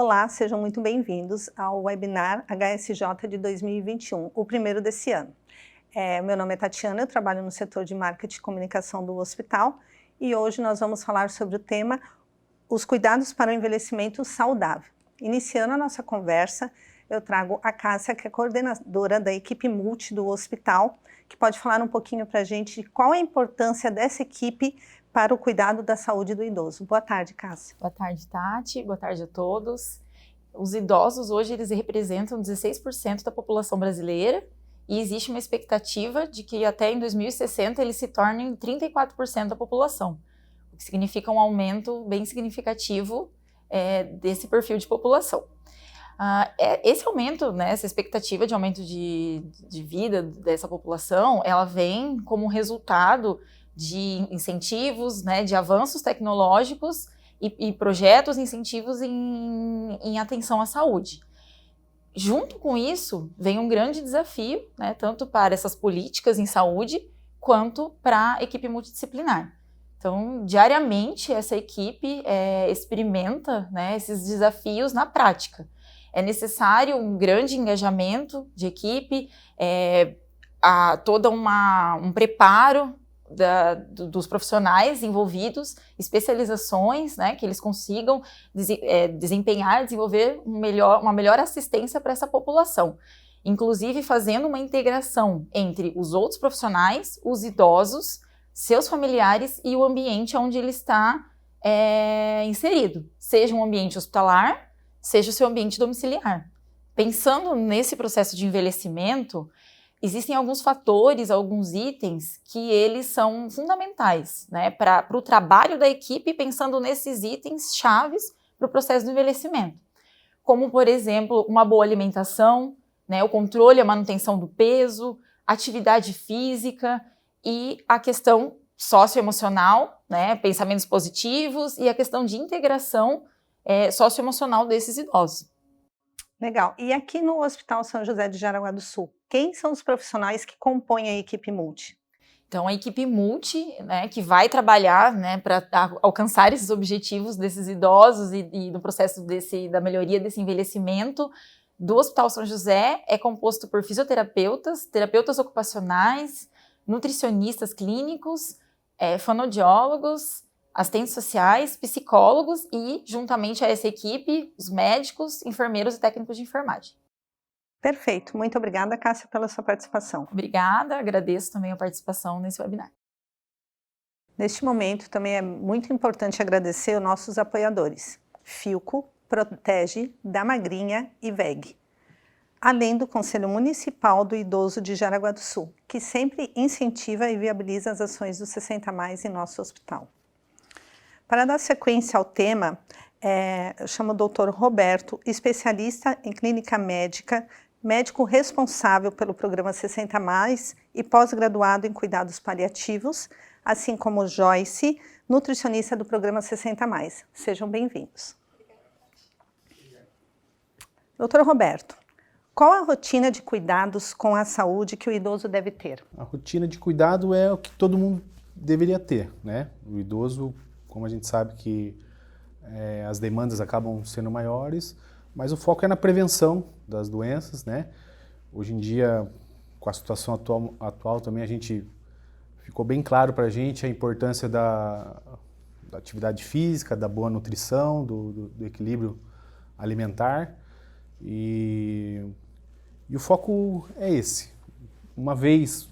Olá, sejam muito bem-vindos ao webinar HSJ de 2021, o primeiro desse ano. Meu nome é Tatiana, eu trabalho no setor de marketing e comunicação do hospital e hoje nós vamos falar sobre o tema os cuidados para o envelhecimento saudável. Iniciando a nossa conversa, eu trago a Cássia, que é coordenadora da equipe multi do hospital, que pode falar um pouquinho para a gente de qual é a importância dessa equipe para o cuidado da saúde do idoso. Boa tarde, Cássia. Boa tarde, Tati. Boa tarde a todos. Os idosos hoje eles representam 16% da população brasileira e existe uma expectativa de que até em 2060 eles se tornem 34% da população, o que significa um aumento bem significativo desse perfil de população. Esse aumento, essa expectativa de aumento de vida dessa população, ela vem como resultado de incentivos, de avanços tecnológicos e projetos, incentivos em atenção à saúde. Junto com isso, vem um grande desafio, tanto para essas políticas em saúde, quanto para a equipe multidisciplinar. Então, diariamente, essa equipe experimenta esses desafios na prática. É necessário um grande engajamento de equipe, todo um preparo dos profissionais envolvidos, especializações, que eles consigam desempenhar, desenvolver uma melhor assistência para essa população, inclusive fazendo uma integração entre os outros profissionais, os idosos, seus familiares e o ambiente onde ele está inserido, seja um ambiente hospitalar, seja o seu ambiente domiciliar. Pensando nesse processo de envelhecimento, existem alguns fatores, alguns itens que eles são fundamentais para o trabalho da equipe, pensando nesses itens chaves para o processo do envelhecimento. Como, por exemplo, uma boa alimentação, o controle e a manutenção do peso, atividade física e a questão socioemocional, pensamentos positivos e a questão de integração socioemocional desses idosos. Legal. E aqui no Hospital São José de Jaraguá do Sul, quem são os profissionais que compõem a equipe multi? Então, a equipe multi, que vai trabalhar para alcançar esses objetivos desses idosos e no processo da melhoria desse envelhecimento do Hospital São José, é composto por fisioterapeutas, terapeutas ocupacionais, nutricionistas clínicos, fonoaudiólogos, assistentes sociais, psicólogos e, juntamente a essa equipe, os médicos, enfermeiros e técnicos de enfermagem. Perfeito. Muito obrigada, Cássia, pela sua participação. Obrigada, agradeço também a participação nesse webinar. Neste momento, também é muito importante agradecer os nossos apoiadores, Philco, Protege, Da Magrinha e VEG, além do Conselho Municipal do Idoso de Jaraguá do Sul, que sempre incentiva e viabiliza as ações do 60+ em nosso hospital. Para dar sequência ao tema, eu chamo o Dr. Roberto, especialista em clínica médica, médico responsável pelo programa 60+, e pós-graduado em cuidados paliativos, assim como Joyce, nutricionista do programa 60+. Sejam bem-vindos. Dr. Roberto, qual a rotina de cuidados com a saúde que o idoso deve ter? A rotina de cuidado é o que todo mundo deveria ter, O idoso, como a gente sabe que as demandas acabam sendo maiores, mas o foco é na prevenção das doenças, Hoje em dia, com a situação atual também, ficou bem claro para a gente a importância da atividade física, da boa nutrição, do equilíbrio alimentar, e o foco é esse. Uma vez o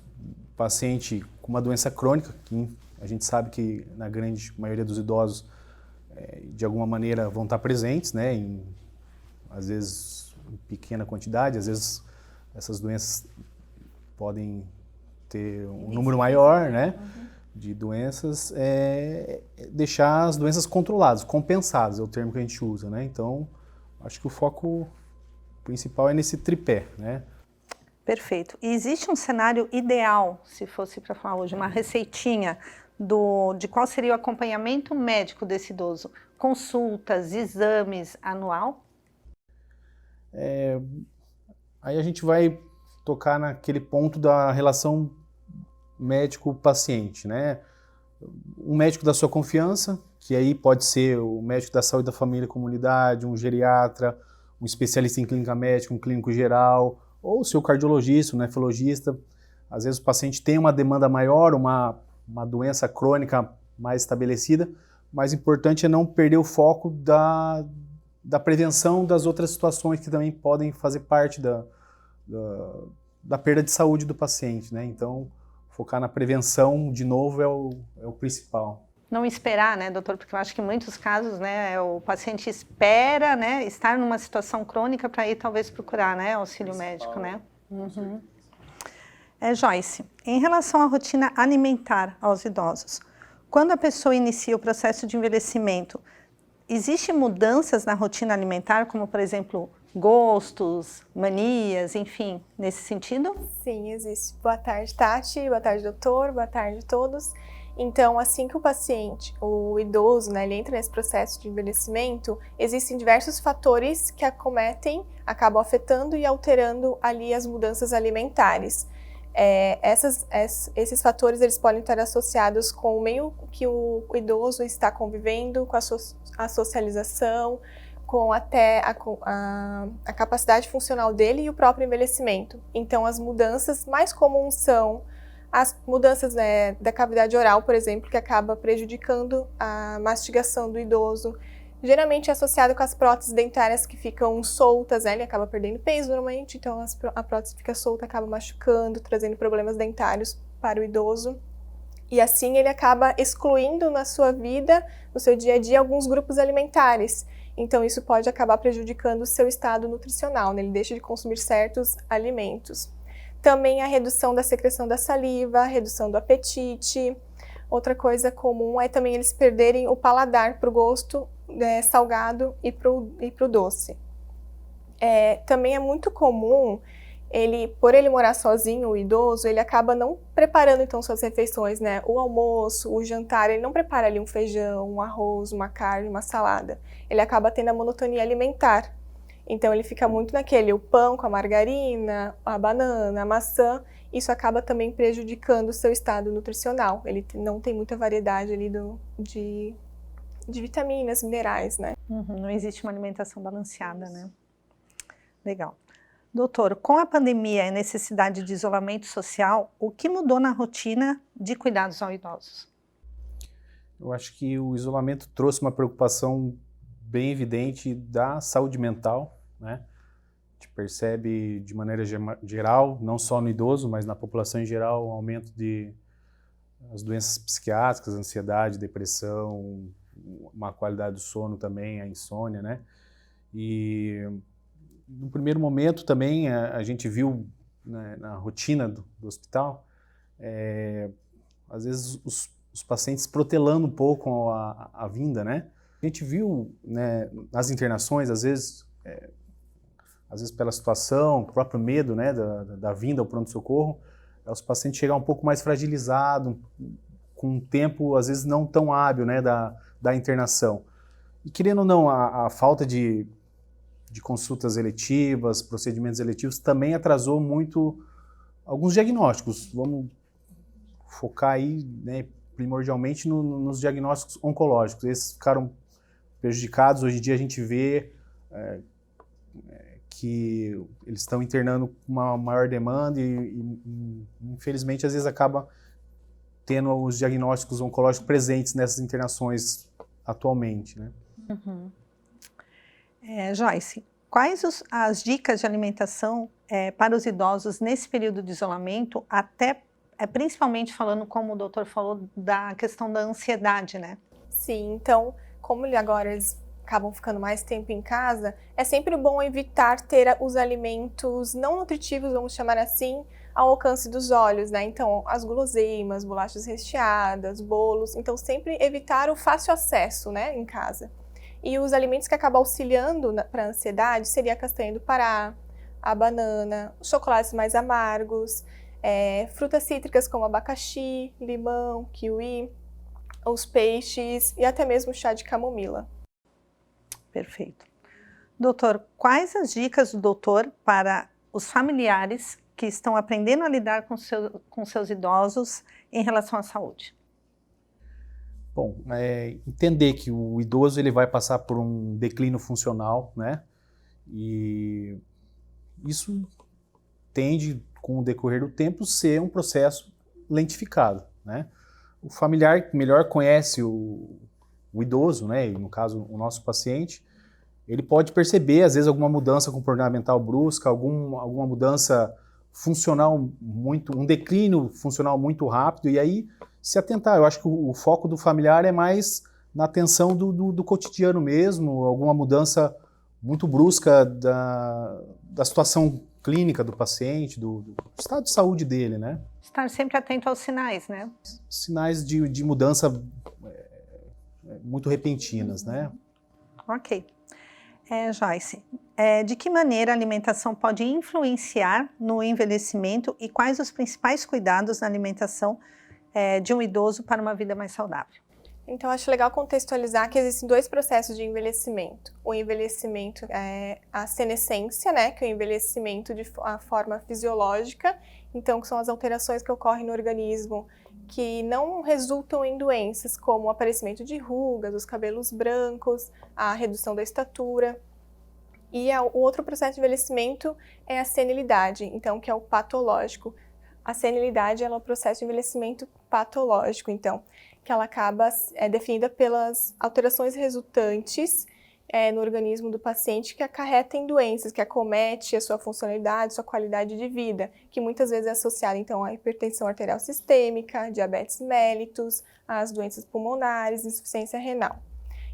paciente com uma doença crônica, que a gente sabe que na grande maioria dos idosos, de alguma maneira, vão estar presentes, às vezes em pequena quantidade, às vezes essas doenças podem ter um número maior, de doenças, deixar as doenças controladas, compensadas, é o termo que a gente usa, Então, acho que o foco principal é nesse tripé, Perfeito. E existe um cenário ideal, se fosse para falar hoje, uma receitinha de qual seria o acompanhamento médico desse idoso? Consultas, exames anual? Aí a gente vai tocar naquele ponto da relação médico-paciente, Um médico da sua confiança, que aí pode ser o médico da saúde da família e comunidade, um geriatra, um especialista em clínica médica, um clínico geral, ou o seu cardiologista, um nefrologista. Às vezes o paciente tem uma demanda maior, uma doença crônica mais estabelecida, mas o importante é não perder o foco da prevenção das outras situações que também podem fazer parte da perda de saúde do paciente, né? Então, focar na prevenção, de novo, é o principal. Não esperar, né, doutor? Porque eu acho que em muitos casos, né, o paciente espera, né, estar numa situação crônica para ir talvez procurar, né, auxílio médico, né? Uhum. Joyce, em relação à rotina alimentar aos idosos, quando a pessoa inicia o processo de envelhecimento, existem mudanças na rotina alimentar, como, por exemplo, gostos, manias, enfim, nesse sentido? Sim, existe. Boa tarde, Tati. Boa tarde, doutor. Boa tarde a todos. Então, assim que o paciente, o idoso, né, ele entra nesse processo de envelhecimento, existem diversos fatores que acabam afetando e alterando ali as mudanças alimentares. Esses fatores eles podem estar associados com o meio que o idoso está convivendo, com a socialização, com até a capacidade funcional dele e o próprio envelhecimento. Então, as mudanças mais comuns são as mudanças, né, da cavidade oral, por exemplo, que acaba prejudicando a mastigação do idoso, geralmente associado com as próteses dentárias que ficam soltas, né? Ele acaba perdendo peso normalmente, então a prótese fica solta, acaba machucando, trazendo problemas dentários para o idoso. E assim ele acaba excluindo na sua vida, no seu dia a dia, alguns grupos alimentares. Então isso pode acabar prejudicando o seu estado nutricional, né? Ele deixa de consumir certos alimentos. Também a redução da secreção da saliva, a redução do apetite. Outra coisa comum é também eles perderem o paladar para o gosto salgado e para o doce. Também é muito comum, por ele morar sozinho, o idoso, ele acaba não preparando então suas refeições, né? O almoço, o jantar, ele não prepara ali um feijão, um arroz, uma carne, uma salada. Ele acaba tendo a monotonia alimentar. Então ele fica muito o pão com a margarina, a banana, a maçã. Isso acaba também prejudicando o seu estado nutricional. Ele não tem muita variedade ali de vitaminas, minerais, né? Não existe uma alimentação balanceada, né? Legal. Doutor, com a pandemia e a necessidade de isolamento social, o que mudou na rotina de cuidados aos idosos? Eu acho que o isolamento trouxe uma preocupação bem evidente da saúde mental, né? A gente percebe de maneira geral, não só no idoso, mas na população em geral, o aumento das doenças psiquiátricas, ansiedade, depressão, má qualidade do sono também, a insônia, né? E no primeiro momento também a gente viu, né, na rotina do hospital, às vezes os pacientes protelando um pouco a vinda, né? A gente viu, né, nas internações, às vezes pela situação, o próprio medo, né, da vinda ao pronto-socorro, os pacientes chegam um pouco mais fragilizados, com um tempo, às vezes, não tão hábil, né, da internação. E, querendo ou não, a falta de consultas eletivas, procedimentos eletivos, também atrasou muito alguns diagnósticos. Vamos focar aí, né, primordialmente nos diagnósticos oncológicos. Esses ficaram prejudicados. Hoje em dia a gente vê que eles estão internando com uma maior demanda e infelizmente, às vezes acaba tendo os diagnósticos oncológicos presentes nessas internações atualmente, né? Uhum. Joyce, quais as dicas de alimentação para os idosos nesse período de isolamento, até principalmente falando, como o doutor falou, da questão da ansiedade, né? Sim, então, como agora eles acabam ficando mais tempo em casa, é sempre bom evitar ter os alimentos não nutritivos, vamos chamar assim, ao alcance dos olhos, né? Então, as guloseimas, bolachas recheadas, bolos, então sempre evitar o fácil acesso, né, em casa. E os alimentos que acabam auxiliando para a ansiedade seria a castanha do Pará, a banana, os chocolates mais amargos, frutas cítricas como abacaxi, limão, kiwi, os peixes e até mesmo chá de camomila. Perfeito. Doutor, quais as dicas do doutor para os familiares que estão aprendendo a lidar com seus idosos em relação à saúde? Bom, entender que o idoso ele vai passar por um declínio funcional, né? E isso tende, com o decorrer do tempo, ser um processo lentificado, né? O familiar que melhor conhece o idoso, né, e no caso o nosso paciente, ele pode perceber às vezes alguma mudança comportamental brusca, alguma mudança funcional um declínio funcional muito rápido, e aí se atentar. Eu acho que o foco do familiar é mais na atenção do cotidiano mesmo, alguma mudança muito brusca da situação clínica do paciente, do estado de saúde dele, né? Estar sempre atento aos sinais, né? Sinais de mudança muito repentinas, né? Ok. Joyce, de que maneira a alimentação pode influenciar no envelhecimento e quais os principais cuidados na alimentação de um idoso para uma vida mais saudável? Então, acho legal contextualizar que existem 2 processos de envelhecimento. O envelhecimento a senescência, né, que é o envelhecimento de a forma fisiológica, então que são as alterações que ocorrem no organismo que não resultam em doenças como o aparecimento de rugas, os cabelos brancos, a redução da estatura. E o outro processo de envelhecimento é a senilidade, então que é o patológico. A senilidade ela é um processo de envelhecimento patológico, então, que ela acaba definida pelas alterações resultantes no organismo do paciente que acarretam doenças, que acomete a sua funcionalidade, sua qualidade de vida, que muitas vezes é associada, então, à hipertensão arterial sistêmica, diabetes mellitus, às doenças pulmonares, insuficiência renal.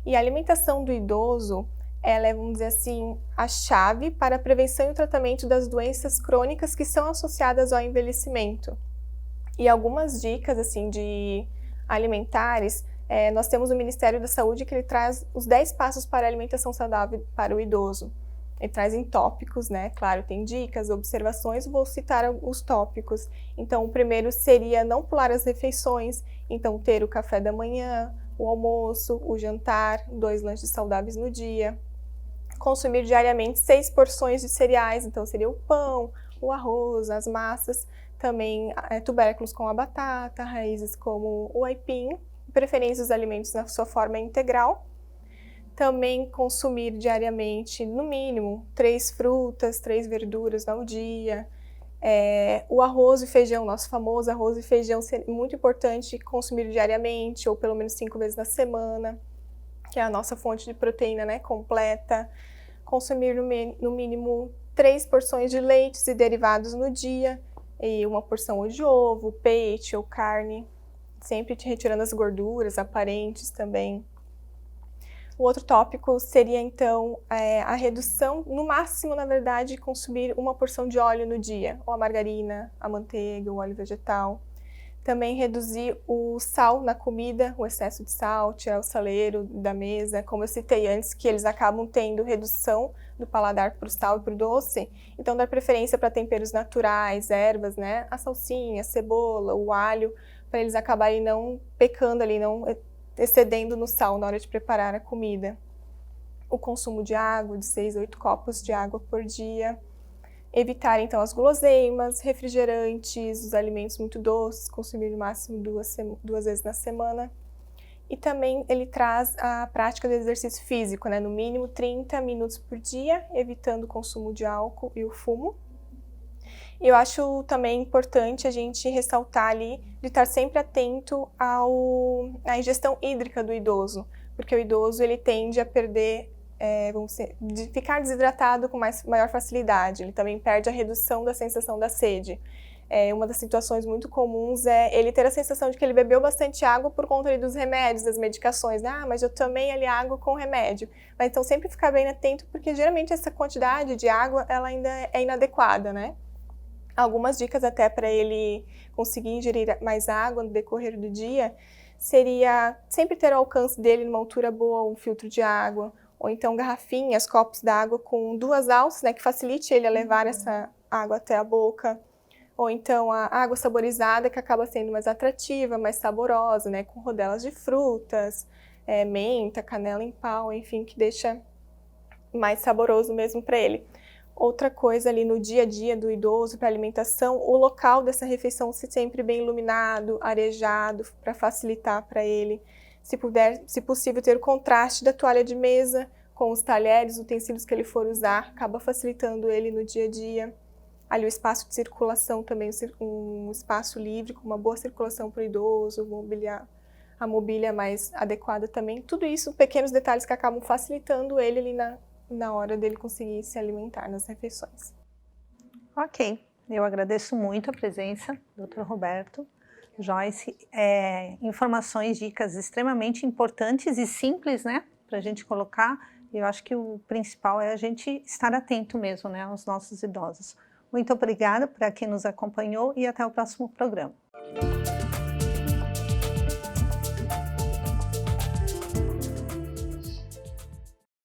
E a alimentação do idoso, ela é, vamos dizer assim, a chave para a prevenção e o tratamento das doenças crônicas que são associadas ao envelhecimento. E algumas dicas, assim, de alimentares, nós temos o Ministério da Saúde que ele traz os 10 passos para a alimentação saudável para o idoso. Ele traz em tópicos, né? Claro, tem dicas, observações, vou citar os tópicos. Então, o primeiro seria não pular as refeições, então ter o café da manhã, o almoço, o jantar, 2 lanches saudáveis no dia. Consumir diariamente 6 porções de cereais, então seria o pão, o arroz, as massas, também tubérculos como a batata, raízes como o aipim, preferência os alimentos na sua forma integral. Também consumir diariamente, no mínimo, 3 frutas, 3 verduras ao dia. O arroz e feijão, nosso famoso arroz e feijão, é muito importante consumir diariamente, ou pelo menos 5 vezes na semana, que é a nossa fonte de proteína, né, completa. Consumir no mínimo 3 porções de leites e derivados no dia, e 1 porção de ovo, peixe ou carne, sempre retirando as gorduras aparentes também. O outro tópico seria, então, a redução, no máximo, na verdade, consumir 1 porção de óleo no dia, ou a margarina, a manteiga, o óleo vegetal. Também reduzir o sal na comida, o excesso de sal, tirar o saleiro da mesa, como eu citei antes, que eles acabam tendo redução do paladar para o sal e para o doce, então dar preferência para temperos naturais, ervas, né, a salsinha, a cebola, o alho, para eles acabarem não pecando ali, não excedendo no sal na hora de preparar a comida. O consumo de água, de 6 a 8 copos de água por dia. Evitar, então, as guloseimas, refrigerantes, os alimentos muito doces, consumir no máximo 2 vezes na semana. E também ele traz a prática do exercício físico, né? No mínimo 30 minutos por dia, evitando o consumo de álcool e o fumo. E eu acho também importante a gente ressaltar ali de estar sempre atento à ingestão hídrica do idoso, porque o idoso ele tende a perder, de ficar desidratado com maior facilidade. Ele também perde a redução da sensação da sede. Uma das situações muito comuns é ele ter a sensação de que ele bebeu bastante água por conta ali dos remédios, das medicações. Mas eu tomei ali água com remédio. Mas então sempre ficar bem atento, porque geralmente essa quantidade de água ela ainda é inadequada, né? Algumas dicas até para ele conseguir ingerir mais água no decorrer do dia seria sempre ter ao alcance dele, numa altura boa, um filtro de água, ou então garrafinhas, copos d'água com 2 alças, né, que facilite ele a levar essa água até a boca. Ou então a água saborizada, que acaba sendo mais atrativa, mais saborosa, né, com rodelas de frutas, menta, canela em pau, enfim, que deixa mais saboroso mesmo para ele. Outra coisa ali no dia a dia do idoso para alimentação, o local dessa refeição ser sempre bem iluminado, arejado, para facilitar para ele. se possível, ter o contraste da toalha de mesa com os talheres, utensílios que ele for usar, acaba facilitando ele no dia a dia. Ali o espaço de circulação também, um espaço livre, com uma boa circulação para o idoso, a mobília mais adequada também. Tudo isso, pequenos detalhes que acabam facilitando ele ali na hora dele conseguir se alimentar nas refeições. Ok, eu agradeço muito a presença, Dr. Roberto, Joyce. Informações, dicas extremamente importantes e simples, né, para a gente colocar. Eu acho que o principal é a gente estar atento mesmo, né, aos nossos idosos. Muito obrigada para quem nos acompanhou e até o próximo programa.